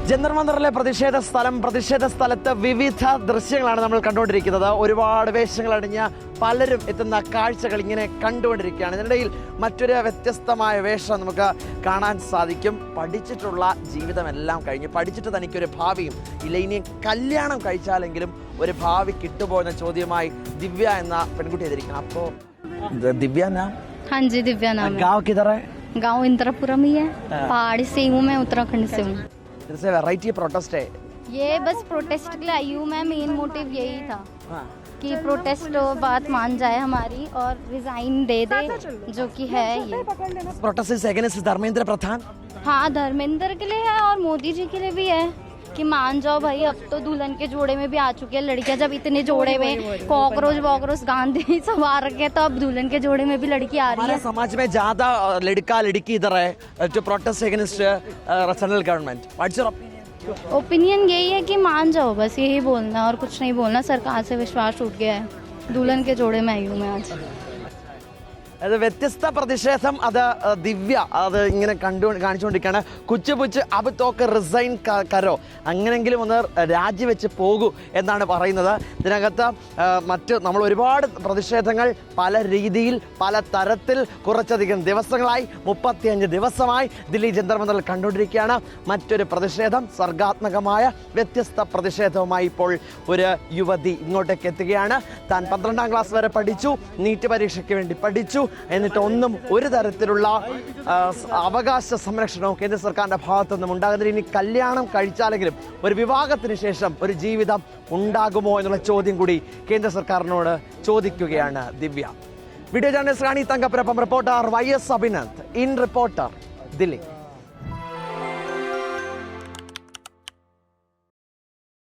ജന്തർ മന്ദറിലെ പ്രതിഷേധ സ്ഥലത്ത് വിവിധ ദൃശ്യങ്ങളാണ് നമ്മൾ കണ്ടുകൊണ്ടിരിക്കുന്നത്. ഒരുപാട് വേഷങ്ങൾ അണിഞ്ഞ പലരും എത്തുന്ന കാഴ്ചകൾ ഇങ്ങനെ കണ്ടുകൊണ്ടിരിക്കുകയാണ്. ഇതിനിടയിൽ മറ്റൊരു വ്യത്യസ്തമായ വേഷം നമുക്ക് കാണാൻ സാധിക്കും. പഠിച്ചിട്ടുള്ള ജീവിതമെല്ലാം കഴിഞ്ഞ് പഠിച്ചിട്ട് തനിക്കൊരു ഭാവിയും ഇല്ല, ഇനി കല്യാണം കഴിച്ചാലെങ്കിലും ഒരു ഭാവി കിട്ടുമോ എന്ന ചോദ്യമായി ദിവ്യ എന്ന പെൺകുട്ടി എതിരിക്കണം. അപ്പോൾ ദിവ്യ നാം? हाँ जी, दिव्या नाम है। गाँव किधर है? गाँव इंद्रपुरम ही है। पहाड़ी से हूँ मैं, उत्तराखंड से हूँ। जैसे वैरायटी प्रोटेस्ट है ये बस प्रोटेस्ट के लिए आई हूँ मैं। मेन मोटिव यही था कि प्रोटेस्ट बात मान जाए हमारी और रिजाइन दे दे, जो कि है ये protest is against Dharmendra Pradhan. हाँ, धर्मेंद्र के लिए है और मोदी जी के लिए भी है कि मान जाओ भाई। अब तो दुल्हन के जोड़े में भी आ चुकी है लड़कियां। जब इतने जोड़े में कॉकरोच गांधी सब आ रखे हैं, तो अब दुल्हन के जोड़े में भी लड़की आ रही है। समाज में ज्यादा लड़का लड़की इधर है to protest against central government. What's your opinion यही है कि मान जाओ, बस यही बोलना और कुछ नहीं बोलना। सरकार से विश्वास टूट गया है। दुल्हन के जोड़े में आई हूँ मैं आज। അത് വ്യത്യസ്ത പ്രതിഷേധം. അത് ദിവ്യ അത് ഇങ്ങനെ കാണിച്ചുകൊണ്ടിരിക്കുകയാണ്. കുച്ചു പുച്ച് അബ് തോക്ക് റിസൈൻ കരോ, അങ്ങനെങ്കിലും ഒന്ന് രാജിവെച്ച് പോകൂ എന്നാണ് പറയുന്നത്. ഇതിനകത്ത് മറ്റ് നമ്മൾ ഒരുപാട് പ്രതിഷേധങ്ങൾ പല രീതിയിൽ പല തരത്തിൽ കുറച്ചധികം ദിവസങ്ങളായി 35 ദിവസമായി ദില്ലി ജന്തർ മന്ദറിൽ കണ്ടുകൊണ്ടിരിക്കുകയാണ്. മറ്റൊരു പ്രതിഷേധം, സർഗാത്മകമായ വ്യത്യസ്ത പ്രതിഷേധവുമായി ഇപ്പോൾ ഒരു യുവതി ഇങ്ങോട്ടേക്ക് എത്തുകയാണ്. താൻ 12ാം ക്ലാസ് വരെ പഠിച്ചു, നീറ്റ് പരീക്ഷയ്ക്ക് വേണ്ടി പഠിച്ചു, എന്നിട്ട് ഒന്നും ഒരു തരത്തിലുള്ള അവകാശ സംരക്ഷണവും കേന്ദ്ര സർക്കാരിൻ്റെ ഭാഗത്തുനിന്നും ഉണ്ടാകുന്നില്ല. ഇനി കല്യാണം കഴിച്ചാലെങ്കിലും ഒരു വിവാഹത്തിന് ശേഷം ഒരു ജീവിതം ഉണ്ടാകുമോ എന്നുള്ള ചോദ്യം കൂടി കേന്ദ്ര സർക്കാരിനോട് ചോദിക്കുകയാണ് ദിവ്യ. വീഡിയോ ജേർണലിസ്റ്റ് റാണി തങ്കപ്പനൊപ്പം reporter YS Abhinand in reporter Delhi.